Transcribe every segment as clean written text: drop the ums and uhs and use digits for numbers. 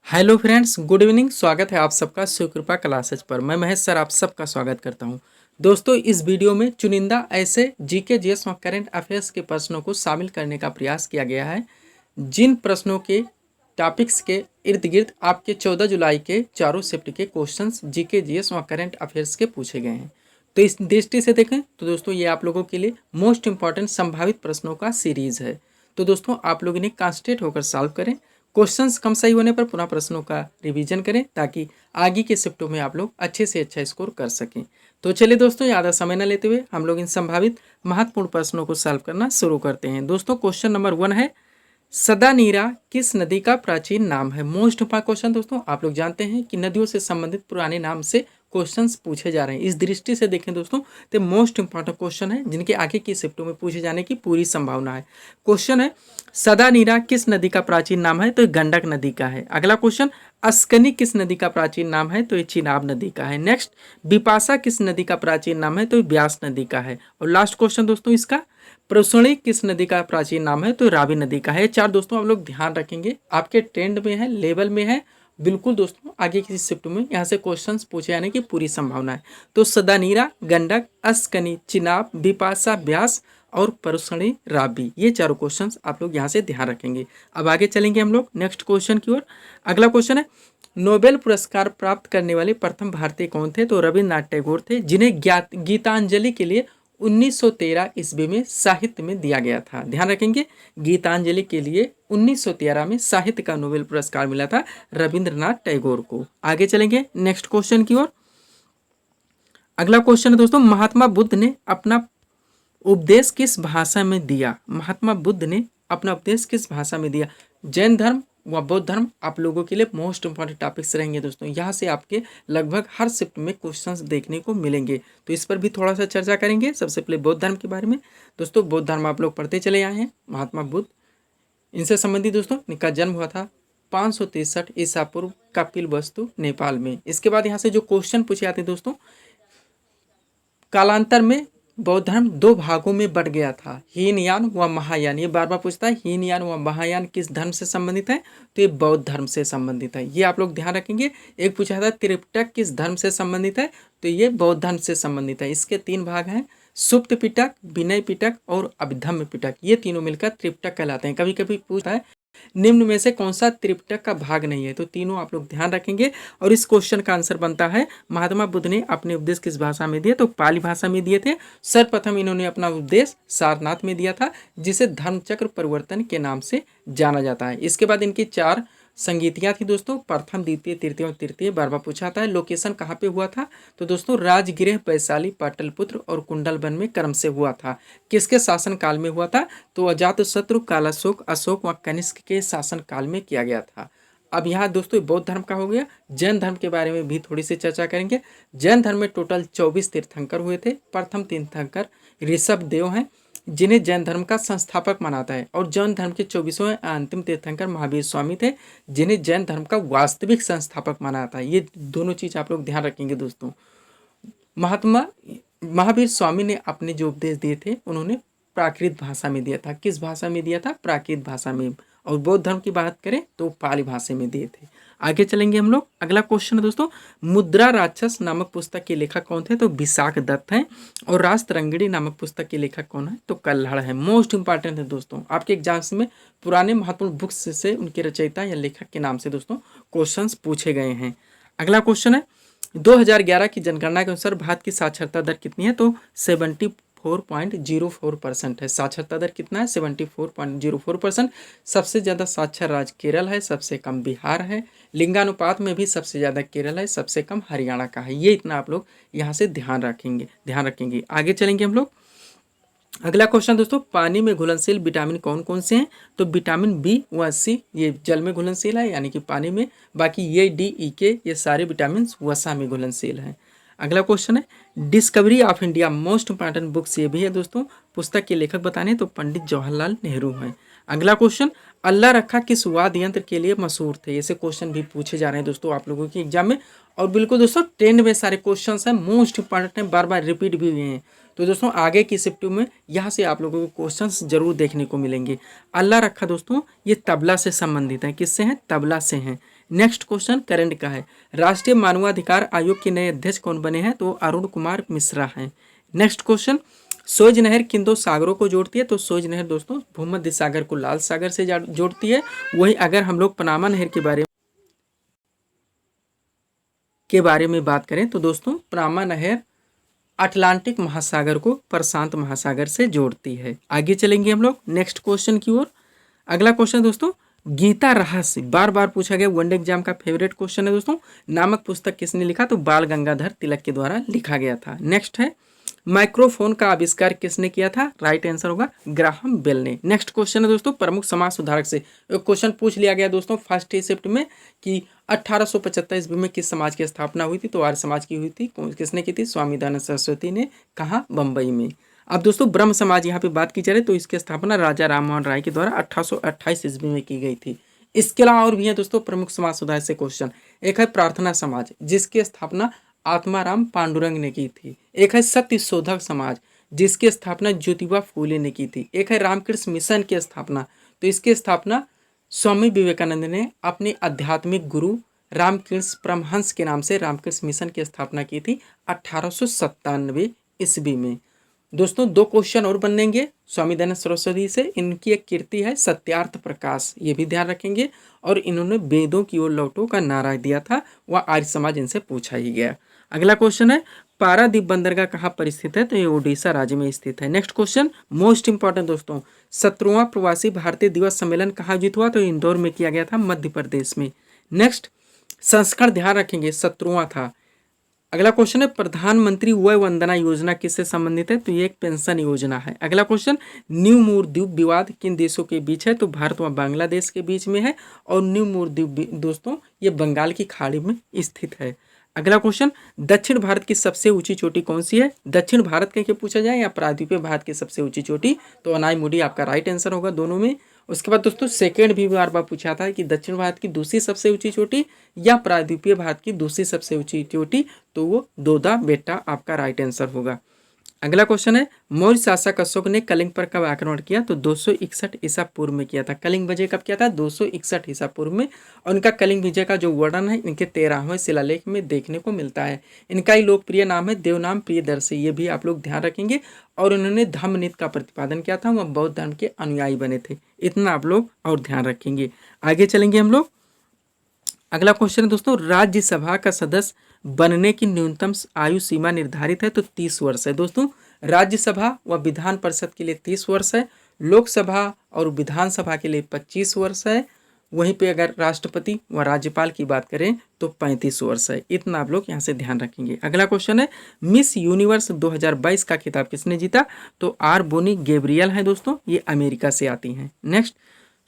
Hello friends, good evening. स्वागत है आप सबका शिवकृपा क्लासेज पर। मैं महेश सर आप सबका स्वागत करता हूं। दोस्तों, इस वीडियो में चुनिंदा ऐसे जीके जीएस और करंट अफेयर्स के प्रश्नों को शामिल करने का प्रयास किया गया है जिन प्रश्नों के टॉपिक्स के इर्द गिर्द आपके 14 जुलाई के चारों शिफ्ट के क्वेश्चंस जीके जीएस और करंट अफेयर्स के पूछे गए हैं। तो इस दृष्टि से देखें तो दोस्तों ये आप लोगों के लिए मोस्ट इंपॉर्टेंट संभावित प्रश्नों का सीरीज है। तो दोस्तों आप लोग इन्हें कॉन्सेंट्रेट होकर सॉल्व करें। क्वेश्चंस कम सही होने पर पुनः प्रश्नों का रिवीजन करें ताकि आगे के शिफ्टों में आप लोग अच्छे से अच्छा स्कोर कर सकें। तो चलिए दोस्तों, ज़्यादा समय न लेते हुए हम लोग इन संभावित महत्वपूर्ण प्रश्नों को सॉल्व करना शुरू करते हैं। दोस्तों, क्वेश्चन नंबर 1 है, सदानीरा किस नदी का प्राचीन नाम है। मोस्ट इंपॉर्टेंट क्वेश्चन दोस्तों, आप लोग जानते हैं कि नदियों से संबंधित पुराने नाम से क्वेश्चंस पूछे जा रहे हैं। इस दृष्टि से देखें दोस्तों तो मोस्ट इंपॉर्टेंट क्वेश्चन है जिनके आगे की शिफ्टों में पूछे जाने की पूरी संभावना है। क्वेश्चन है, सदानीरा किस नदी का प्राचीन नाम है, तो ये गंडक नदी का है। अगला क्वेश्चन, अस्कनी किस नदी का प्राचीन नाम है, तो ये चिनाब नदी का है। नेक्स्ट, बिपाशा किस नदी का प्राचीन नाम है, तो ये ब्यास नदी का है। और लास्ट क्वेश्चन दोस्तों इसका, प्रोसणी किस नदी का प्राचीन नाम है, तो रावी नदी का है। चार दोस्तों आप लोग ध्यान रखेंगे, आपके ट्रेंड में है, लेवल में है, बिल्कुल दोस्तों आगे किसी शिफ्ट में यहाँ से क्वेश्चंस पूछे जाने की पूरी संभावना है। तो सदानीरा, गंडक, अस्कनी, चिनाब, बिपाशा, ब्यास और परसणी, रावी, ये चारों क्वेश्चंस आप लोग यहाँ से ध्यान रखेंगे। अब आगे चलेंगे हम लोग नेक्स्ट क्वेश्चन की ओर। अगला क्वेश्चन है, नोबेल पुरस्कार प्राप्त करने वाले प्रथम भारतीय कौन थे, तो रविन्द्रनाथ टैगोर थे, जिन्हें गीतांजलि के लिए 1913 ईस्वी में साहित्य में दिया गया था। ध्यान रखेंगे, गीतांजलि के लिए 1913 में साहित्य का नोबेल पुरस्कार मिला था रविंद्रनाथ टैगोर को। आगे चलेंगे नेक्स्ट क्वेश्चन की ओर। अगला क्वेश्चन है दोस्तों, महात्मा बुद्ध ने अपना उपदेश किस भाषा में दिया। महात्मा बुद्ध ने अपना उपदेश किस भाषा में दिया। जैन धर्म व बौद्ध धर्म आप लोगों के लिए मोस्ट इंपॉर्टेंट टॉपिक्स रहेंगे दोस्तों। यहाँ से आपके लगभग हर शिफ्ट में क्वेश्चंस देखने को मिलेंगे, तो इस पर भी थोड़ा सा चर्चा करेंगे। सबसे पहले बौद्ध धर्म के बारे में। दोस्तों बौद्ध धर्म आप लोग पढ़ते चले आए हैं। महात्मा बुद्ध, इनसे संबंधित दोस्तों इनका जन्म हुआ था 563 ईसा पूर्व कपिलवस्तु, नेपाल में। इसके बाद यहाँ से जो क्वेश्चन पूछे जाते हैं दोस्तों, कालांतर में बौद्ध धर्म दो भागों में बट गया था, हीनयान व महायान। ये बार बार पूछता है हीनयान व महायान किस धर्म से संबंधित है, तो ये बौद्ध धर्म से संबंधित है। ये आप लोग ध्यान रखेंगे। एक पूछा था त्रिपिटक किस धर्म से संबंधित है, तो ये बौद्ध धर्म से संबंधित है। इसके 3 भाग हैं, सुप्त पिटक, विनय पिटक और अभिधम्म पिटक। ये तीनों मिलकर त्रिपिटक कहलाते हैं। कभी कभी पूछता है निम्न में से कौन सा त्रिपिटक का भाग नहीं है, तो तीनों आप लोग ध्यान रखेंगे। और इस क्वेश्चन का आंसर बनता है, महात्मा बुद्ध ने अपने उपदेश किस भाषा में दिए, तो पाली भाषा में दिए थे। सर्वप्रथम इन्होंने अपना उपदेश सारनाथ में दिया था, जिसे धर्मचक्र परिवर्तन के नाम से जाना जाता है। इसके बाद इनकी 4 संगीतियाँ थी दोस्तों, प्रथम, द्वितीय, तृतीय और तृतीय। बार बार पूछा था लोकेशन कहाँ पे हुआ था, तो दोस्तों राजगृह, वैशाली, पाटलिपुत्र और कुंडलवन में क्रम से हुआ था। किसके शासन काल में हुआ था, तो अजातशत्रु, कालाशोक, अशोक व कनिष्क के शासन काल में किया गया था। अब यहाँ दोस्तों बौद्ध धर्म का हो गया। जैन धर्म के बारे में भी थोड़ी सी चर्चा करेंगे। जैन धर्म में टोटल 24 तीर्थंकर हुए थे। प्रथम तीर्थंकर ऋषभ देव हैं, जिन्हें जैन धर्म का संस्थापक मानाता है। और जैन धर्म के 24वें अंतिम तीर्थंकर महावीर स्वामी थे, जिन्हें जैन धर्म का वास्तविक संस्थापक मानाता है। ये दोनों चीज आप लोग ध्यान रखेंगे दोस्तों। महात्मा महावीर स्वामी ने अपने जो उपदेश दिए थे उन्होंने प्राकृत भाषा में दिया था। किस भाषा में दिया था, प्राकृत भाषा में। और बौद्ध धर्म की बात करें तो पाली भाषा में दिए थे। आगे चलेंगे हम लोग। अगला क्वेश्चन है दोस्तों, मुद्रा राक्षस नामक पुस्तक के लेखक कौन थे, तो विशाख दत्त हैं। और राजतरंगिणी नामक पुस्तक के लेखक कौन है, तो कल्हड़ है। मोस्ट इंपॉर्टेंट है दोस्तों, आपके एग्जाम्स में पुराने महत्वपूर्ण बुक्स से उनके रचयिता या लेखक के नाम से दोस्तों क्वेश्चंस पूछे गए हैं। अगला क्वेश्चन है, 2011 की जनगणना के अनुसार भारत की साक्षरता दर कितनी है, तो 74.04% है। साक्षरता दर कितना है, 74.04%। सबसे ज़्यादा साक्षर राज्य केरल है, सबसे कम बिहार है। लिंगानुपात में भी सबसे ज़्यादा केरल है, सबसे कम हरियाणा का है। ये इतना आप लोग यहाँ से ध्यान रखेंगे। आगे चलेंगे हम लोग। अगला क्वेश्चन दोस्तों, पानी में घुलनशील विटामिन कौन कौन से हैं, तो विटामिन बी व सी ये जल में घुलनशील है, यानी कि पानी में। बाकी ये डी, ई, के ये सारे विटामिन वसा में घुलनशील हैं। अगला क्वेश्चन है, discovery of India most important books ये भी है दोस्तों। पुस्तक के लेखक बताने तो पंडित जवाहरलाल नेहरू हैं। अगला क्वेश्चन, अल्लाह रखा किस वाद्य यंत्र के लिए मशहूर थे। ऐसे क्वेश्चन भी पूछे जा रहे हैं दोस्तों आप लोगों के एग्जाम में। और बिल्कुल दोस्तों ट्रेंड में सारे क्वेश्चन हैं, मोस्ट इंपॉर्टेंट हैं, बार बार रिपीट भी हुए हैं। तो दोस्तों आगे की शिफ्ट में यहाँ से आप लोगों को क्वेश्चंस जरूर देखने को मिलेंगे। अल्लाह रखा दोस्तों ये तबला से संबंधित है। किससे हैं, तबला से हैं। नेक्स्ट क्वेश्चन करंट का है। राष्ट्रीय मानवाधिकार आयोग के नए अध्यक्ष कौन बने हैं? तो अरुण कुमार मिश्रा हैं। नेक्स्ट क्वेश्चन, सोज नहर किन दो सागरों को जोड़ती है? तो सोज नहर दोस्तों भूमध्य सागर को लाल सागर से जोड़ती है। वही अगर हम लोग पनामा नहर के बारे में बात करें तो दोस्तों पनामा नहर अटलांटिक महासागर को प्रशांत महासागर से जोड़ती है। आगे चलेंगे हम लोग नेक्स्ट क्वेश्चन की ओर। अगला क्वेश्चन दोस्तों, गीता रहस्य बार बार पूछा गया, वनडे एग्जाम का फेवरेट क्वेश्चन है दोस्तों। नामक पुस्तक किसने लिखा? तो बाल गंगाधर तिलक के द्वारा लिखा गया था। नेक्स्ट है, माइक्रोफोन का आविष्कार किसने किया था? राइट आंसर होगा ग्राहम बेल ने। नेक्स्ट क्वेश्चन है दोस्तों, प्रमुख समाज सुधारक से एक क्वेश्चन पूछ लिया गया दोस्तों फर्स्ट ही शिफ्ट में कि 1875 ईस्वी में किस समाज की स्थापना हुई थी? तो आर्य समाज की हुई थी। किसने की थी? स्वामी दयानंद सरस्वती ने। कहाँ? बंबई में। अब दोस्तों ब्रह्म समाज यहाँ पे बात की जा रही है, तो इसकी स्थापना राजा राममोहन राय के द्वारा 1828 ईस्वी में की गई थी। इसके अलावा और भी है दोस्तों प्रमुख समाज सुधार से क्वेश्चन। एक है प्रार्थना समाज, जिसकी स्थापना आत्माराम पांडुरंग ने की थी। एक है सत्य शोधक समाज, जिसकी स्थापना ज्योतिबा फूले ने की थी। एक है रामकृष्ण मिशन की स्थापना, तो इसकी स्थापना स्वामी विवेकानंद ने अपने आध्यात्मिक गुरु रामकृष्ण परमहंस के नाम से रामकृष्ण मिशन की स्थापना की थी 1897 ईस्वी में। दोस्तों दो क्वेश्चन और बनेंगे स्वामी दयानंद सरस्वती से। इनकी एक कीर्ति है सत्यार्थ प्रकाश, ये भी ध्यान रखेंगे। और इन्होंने वेदों की ओर लौटो का नारा दिया था, वह आर्य समाज इनसे पूछा ही गया। अगला क्वेश्चन है, पारादीप बंदरगाह कहाँ पर स्थित है? तो ये ओडिशा राज्य में स्थित है। नेक्स्ट क्वेश्चन मोस्ट इंपॉर्टेंट दोस्तों, 17वां प्रवासी भारतीय दिवस सम्मेलन कहाँ आयोजित हुआ? तो इंदौर में किया गया था, मध्य प्रदेश में। नेक्स्ट संस्करण ध्यान रखेंगे 17वां था। अगला क्वेश्चन है, प्रधानमंत्री वय वंदना योजना किससे संबंधित है? तो ये एक पेंशन योजना है। अगला क्वेश्चन, न्यू मूर द्वीप विवाद किन देशों के बीच है? तो भारत व बांग्लादेश के बीच में है। और न्यू मूर द्वीप दोस्तों ये बंगाल की खाड़ी में स्थित है। अगला क्वेश्चन, दक्षिण भारत की सबसे ऊंची चोटी कौन सी है? दक्षिण भारत के पूछा जाए या प्रायद्वीपीय भारत की सबसे ऊंची चोटी? तो अनाईमुडी आपका राइट आंसर होगा दोनों में। उसके बाद दोस्तों सेकेंड भी बार बार पूछा था कि दक्षिण भारत की दूसरी सबसे ऊंची चोटी या प्रायद्वीपीय भारत की दूसरी सबसे ऊंची चोटी, तो वो दोदा बेटा आपका राइट आंसर होगा। अगला क्वेश्चन है, मौर्य शासक अशोक ने कलिंग पर कब आक्रमण किया? तो 261 ईसा पूर्व में किया था। कलिंग विजय कब किया था? 261 ईसा पूर्व में। और इनका कलिंग विजय का जो वर्णन है इनके 13वें शिलालेख में देखने को मिलता है। इनका ही लोकप्रिय नाम है देवनाम प्रियदर्शी, ये भी आप लोग ध्यान रखेंगे। और उन्होंने धम्मनीति का प्रतिपादन किया था, वह बौद्ध धर्म के अनुयायी बने थे। इतना आप लोग और ध्यान रखेंगे। आगे चलेंगे हम लोग। अगला क्वेश्चन है दोस्तों, राज्यसभा का सदस्य बनने की न्यूनतम आयु सीमा निर्धारित है? तो 30 वर्ष है दोस्तों। राज्यसभा व विधान परिषद के लिए 30 वर्ष है, लोकसभा और विधानसभा के लिए 25 वर्ष है। वहीं पे अगर राष्ट्रपति व राज्यपाल की बात करें तो 35 वर्ष है। इतना आप लोग यहाँ से ध्यान रखेंगे। अगला क्वेश्चन है, मिस यूनिवर्स 2022 का खिताब किसने जीता? तो आर बोनी गैब्रियल है दोस्तों, ये अमेरिका से आती हैं। नेक्स्ट,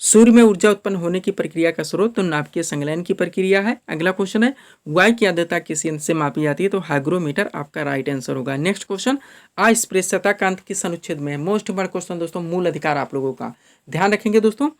सूर्य में ऊर्जा उत्पन्न होने की प्रक्रिया का स्रोत? तो नाभिकीय संलयन की प्रक्रिया है। अगला क्वेश्चन है, वायु की आर्द्रता किस यंत्र से मापी जाती है? तो हाइग्रोमीटर आपका राइट आंसर होगा। नेक्स्ट क्वेश्चन, अस्पृश्यता का अंत किस अनुच्छेद में है? मोस्ट इंपॉर्टेंट क्वेश्चन दोस्तों, मूल अधिकार आप लोगों का ध्यान रखेंगे दोस्तों।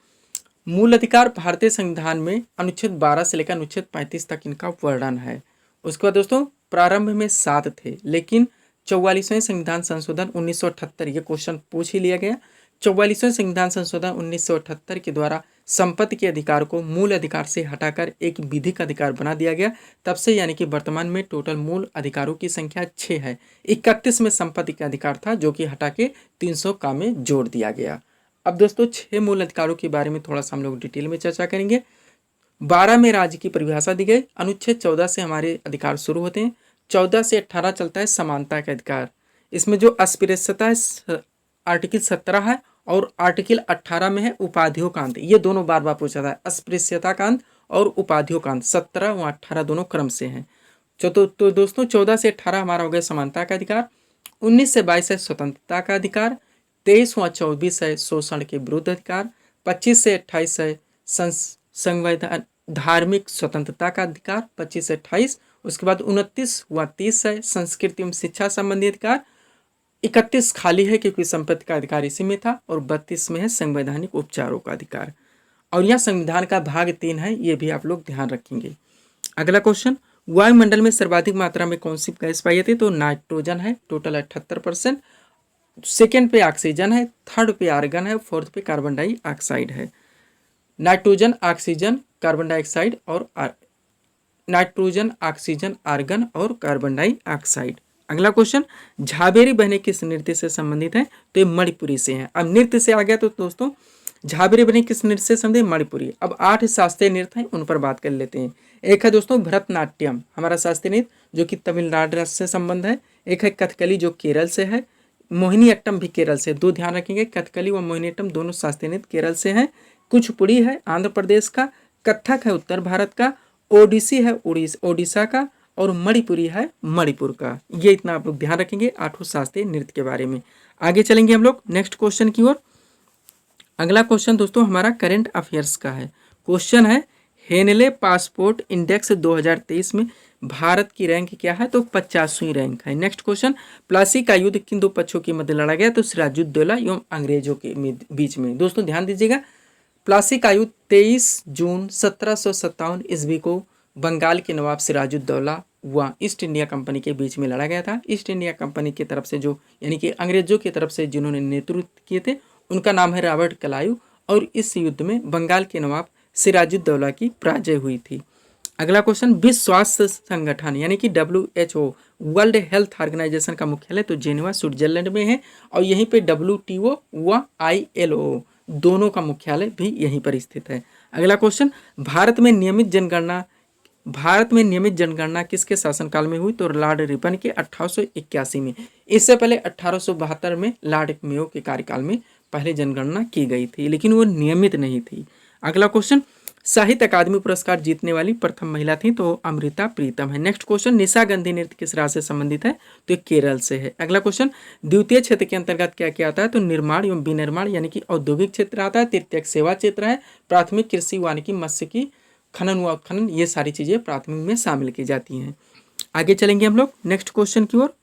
मूल अधिकार भारतीय संविधान में अनुच्छेद 12 से लेकर अनुच्छेद 35 तक इनका वर्णन है। उसके बाद दोस्तों प्रारंभ में 7 थे, लेकिन 44वें संविधान संशोधन 1978 ये क्वेश्चन पूछ ही लिया गया। 44वें संविधान संशोधन 1978 के द्वारा संपत्ति के अधिकार को मूल अधिकार से हटाकर एक विधिक अधिकार बना दिया गया। तब से यानी कि वर्तमान में टोटल मूल अधिकारों की संख्या 6 है। 31 में संपत्ति का अधिकार था, जो कि हटा के 300 का में जोड़ दिया गया। अब दोस्तों 6 मूल अधिकारों के बारे में थोड़ा सा हम लोग डिटेल में चर्चा करेंगे। 12 में राज्य की परिभाषा दी गई। अनुच्छेद 14 से हमारे अधिकार शुरू होते हैं। 14 से 18 चलता है समानता का अधिकार। इसमें जो अस्पृश्यता है आर्टिकल 17 है, और आर्टिकल 18 में है उपाधियों का अंत। ये दोनों बार बार पूछा था, अस्पृश्यता का अंत और उपाधियों का अंत। 17 व 18 दोनों क्रम से हैं। तो दोस्तों 14 से 18 हमारा हो गया समानता का अधिकार। 19 से 22 है स्वतंत्रता का अधिकार। 23 व 24 है शोषण के विरुद्ध अधिकार। 25 से 28 है संवैधान धार्मिक स्वतंत्रता का अधिकार 25 से 28। उसके बाद 29 व 30 है संस्कृति एवं शिक्षा संबंधी अधिकार। 31 खाली है क्योंकि संपत्ति का अधिकार इसी में था। और 32 में है संवैधानिक उपचारों का अधिकार। और यह संविधान का भाग 3 है, ये भी आप लोग ध्यान रखेंगे। अगला क्वेश्चन, वायुमंडल में सर्वाधिक मात्रा में कौन सी गैस पाई जाती है? तो नाइट्रोजन है, टोटल 78%। सेकेंड पे ऑक्सीजन है, थर्ड पे आर्गन है, फोर्थ पे कार्बन डाइऑक्साइड है। नाइट्रोजन, ऑक्सीजन, कार्बन डाइऑक्साइड और नाइट्रोजन, ऑक्सीजन, आर्गन और कार्बन डाइऑक्साइड। अगला क्वेश्चन, झाबेरी बहने किस नृत्य से संबंधित है? तो ये मणिपुरी से है। अब नृत्य से आ गया तो दोस्तों झाबेरी बहने किस नृत्य से संबंधित? मणिपुरी। अब 8 शास्त्रीय नृत्य हैं, उन पर बात कर लेते हैं। एक है दोस्तों भरतनाट्यम, हमारा शास्त्रीय नृत्य जो कि तमिलनाडु राज्य से संबंध है। एक है कथकली जो केरल से है। मोहिनीअट्टम भी केरल से। दो ध्यान रखेंगे, कथकली व मोहिनीअट्टम दोनों शास्त्रीय नृत्य केरल से हैं। कुचिपुड़ी है आंध्र प्रदेश का। कथक है उत्तर भारत का। ओडिसी है ओडिशा का। और मणिपुरी है मणिपुर का। ये इतना आप लोग ध्यान रखेंगे 8 शास्त्रीय नृत्य के बारे में। आगे चलेंगे हम लोग नेक्स्ट क्वेश्चन की ओर। अगला क्वेश्चन दोस्तों हमारा करंट अफेयर्स का है। क्वेश्चन है हेनले पासपोर्ट इंडेक्स 2023 में भारत की रैंक क्या है? तो 50वीं रैंक है। नेक्स्ट क्वेश्चन, प्लासी का युद्ध किन दो पक्षों के मध्य लड़ा गया? तो सिराजुद्दौला एवं अंग्रेजों के बीच में। दोस्तों ध्यान दीजिएगा, प्लासी का युद्ध 23 जून 1757 ईस्वी को बंगाल के नवाब सिराजुद्दौला व ईस्ट इंडिया कंपनी के बीच में लड़ा गया था। ईस्ट इंडिया कंपनी की तरफ से जो यानी कि अंग्रेजों की तरफ से जिन्होंने नेतृत्व किए थे उनका नाम है रॉबर्ट क्लाइव, और इस युद्ध में बंगाल के नवाब सिराजुद्दौला की पराजय हुई थी। अगला क्वेश्चन, विश्व स्वास्थ्य संगठन यानी कि WHO वर्ल्ड हेल्थ ऑर्गेनाइजेशन का मुख्यालय तो जेनेवा स्विट्जरलैंड में है, और यहीं पे WTO व ILO दोनों का मुख्यालय भी यहीं पर स्थित है। अगला क्वेश्चन, भारत में नियमित जनगणना किसके शासनकाल में हुई? तो लॉर्ड रिपन के 1881 में। इससे पहले 1872 में लॉर्ड मेयो के कार्यकाल में पहले जनगणना की गई थी, लेकिन वो नियमित नहीं थी। अगला क्वेश्चन, साहित्य अकादमी पुरस्कार जीतने वाली प्रथम महिला थी तो अमृता प्रीतम है। नेक्स्ट क्वेश्चन, निशा गंधी नृत्य किस राज्य से संबंधित है? तो केरल से है। अगला क्वेश्वन, द्वितीय क्षेत्र के अंतर्गत क्या क्या आता है? तो निर्माण एवं विनिर्माण यानी कि औद्योगिक क्षेत्र आता है। तृतीयक सेवा क्षेत्र है। प्राथमिक कृषि वानिकी मत्स्य की खनन व उत्खनन, ये सारी चीजें प्राथमिक में शामिल की जाती हैं। आगे चलेंगे हम लोग नेक्स्ट क्वेश्चन की ओर।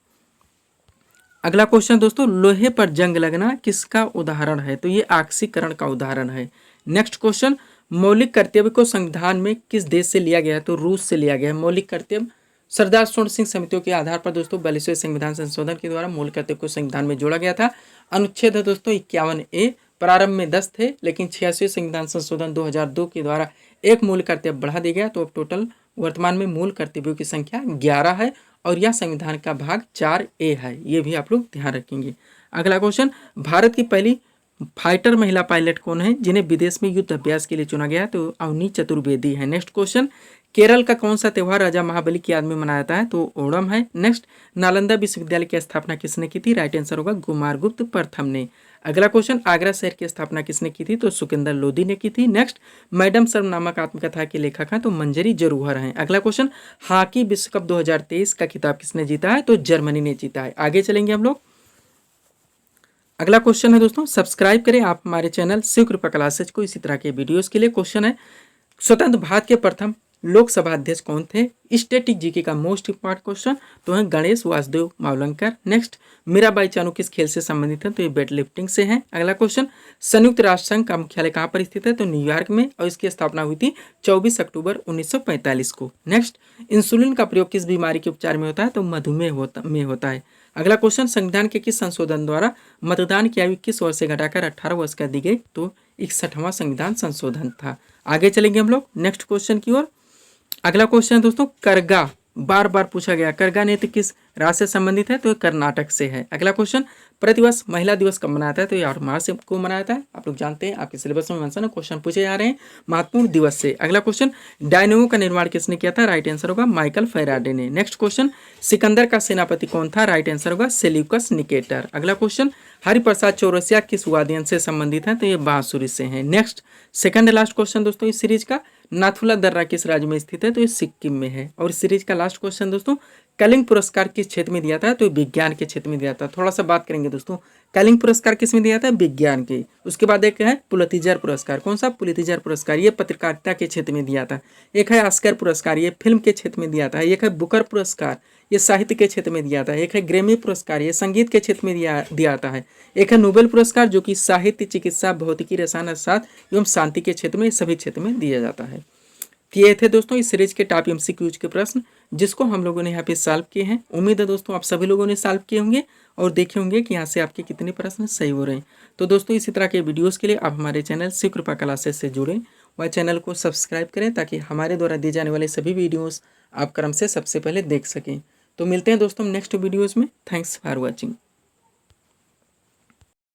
अगला क्वेश्चन दोस्तों, लोहे पर जंग लगना किसका उदाहरण है? तो ये ऑक्सीकरण का उदाहरण है। नेक्स्ट क्वेश्चन, मौलिक कर्तव्य को संविधान में किस देश से लिया गया है? तो रूस से लिया गया है। मौलिक कर्तव्य सरदार स्वर्ण सिंह समितियों के आधार पर दोस्तों 42वें संविधान संशोधन के द्वारा मौलिक कर्तव्य को संविधान में जोड़ा गया था। अनुच्छेद है दोस्तों 51A। प्रारंभ में 10 थे, लेकिन 86वें संविधान संशोधन 2002 के द्वारा एक मूल कर्तव्य बढ़ा दिया गया, तो अब टोटल वर्तमान में मूल कर्तव्यों की संख्या 11 है, और यह संविधान का भाग 4A है। ये भी आप लोग ध्यान रखेंगे। अगला क्वेश्चन, भारत की पहली फाइटर महिला पायलट कौन है जिन्हें विदेश में युद्ध अभ्यास के लिए चुना गया है? तो अवनी चतुर्वेदी है। नेक्स्ट क्वेश्चन, केरल का कौन सा त्यौहार राजा महाबली की याद में मनाया जाता है? तो ओणम है। नेक्स्ट, नालंदा विश्वविद्यालय की स्थापना किसने की थी? राइट आंसर होगा कुमारगुप्त प्रथम ने। अगला क्वेश्चन, आगरा शहर की स्थापना किसने की थी? तो सिकंदर लोदी ने की थी। नेक्स्ट, मैडम सर्व नामक आत्मकथा के लेखक हैं तो मंजरी जरूहर हैं। अगला क्वेश्चन, हॉकी विश्व कप 2023 का खिताब किसने जीता है? तो जर्मनी ने जीता है। आगे चलेंगे हम लोग। अगला क्वेश्चन है दोस्तों, सब्सक्राइब करें आप हमारे चैनल शिव कृपा क्लासेज को इसी तरह के वीडियोस के लिए। क्वेश्चन है, स्वतंत्र भारत के प्रथम लोकसभा अध्यक्ष कौन थे? स्टैटिक जीके का मोस्ट इंपॉर्टेंट क्वेश्चन तो है गणेश वासुदेव मावलंकर। नेक्स्ट, मीराबाई चानू किस खेल से संबंधित है? तो ये वेट लिफ्टिंग से है। अगला क्वेश्चन, संयुक्त राष्ट्र संघ का मुख्यालय कहाँ पर स्थित है? तो न्यूयॉर्क में, और इसकी स्थापना हुई थी 24 अक्टूबर 1945 को। नेक्स्ट, इंसुलिन का प्रयोग किस बीमारी के उपचार में होता है? तो मधुमेह में होता है। अगला क्वेश्चन, संविधान के किस संशोधन द्वारा मतदान की आयु 21 वर्ष से घटाकर 18 वर्ष कर दी गई? तो 61वां संविधान संशोधन था। आगे चलेंगे हम लोग नेक्स्ट क्वेश्चन की ओर। अगला क्वेश्चन है दोस्तों, करगा बार बार पूछा गया, करगा नृत्य किस राज्य से संबंधित है? तो कर्नाटक से है। अगला क्वेश्चन, प्रतिवर्ष महिला दिवस कब मनाया जाता है? तो ये 8 मार्च को मनाया जाता है। आप लोग जानते हैं, आपके सिलेबस में मेंशन है, क्वेश्चन पूछे जा रहे हैं महत्वपूर्ण दिवस से। अगला क्वेश्चन, डायनेमो का निर्माण किसने किया था? राइट आंसर होगा माइकल फैराडे ने। नेक्स्ट क्वेश्चन, सिकंदर का सेनापति कौन था? राइट आंसर होगा सेल्यूकस निकेटर। अगला क्वेश्चन, हरिप्रसाद चौरसिया किस वाद्ययंत्र से संबंधित है? तो ये बांसुरी से है। नेक्स्ट, सेकंड लास्ट क्वेश्चन दोस्तों इस सीरीज का, नाथुला दर्रा किस राज्य में स्थित है? तो ये सिक्किम में है। और सीरीज का लास्ट क्वेश्चन दोस्तों, कलिंग पुरस्कार किस क्षेत्र में दिया था? तो विज्ञान के क्षेत्र में दिया था। थोड़ा सा बात करेंगे दोस्तों, कलिंग पुरस्कार किस में दिया था? विज्ञान के। उसके बाद एक है पुलित्जर पुरस्कार। कौन सा? पुलित्जर पुरस्कार, ये पत्रकारिता के क्षेत्र में दिया था। एक है ऑस्कर पुरस्कार, ये फिल्म के क्षेत्र में दिया था। एक है बुकर पुरस्कार, ये साहित्य के क्षेत्र में दिया था। एक है ग्रैमी पुरस्कार, ये संगीत के क्षेत्र में दिया जाता है। एक है नोबेल पुरस्कार जो कि साहित्य, चिकित्सा, भौतिकी, रसायन शास्त्र एवं शांति के क्षेत्र में, सभी क्षेत्र में दिया जाता है। ये थे दोस्तों इस सीरीज के टॉप एमसीक्यूज के प्रश्न जिसको हम लोगों ने यहाँ पे सॉल्व किए हैं। उम्मीद है दोस्तों आप सभी लोगों ने सॉल्व किए होंगे और देखे होंगे कि यहाँ से आपके कितने प्रश्न सही हो रहे हैं। तो दोस्तों इसी तरह के वीडियोस के लिए आप हमारे चैनल शिव कृपा क्लासेस से जुड़ें वह चैनल को सब्सक्राइब करें ताकि हमारे द्वारा दी जाने वाले सभी वीडियोज़ आप क्रम से सबसे पहले देख सकें। तो मिलते हैं दोस्तों नेक्स्ट वीडियोज़ में। Thanks for watching.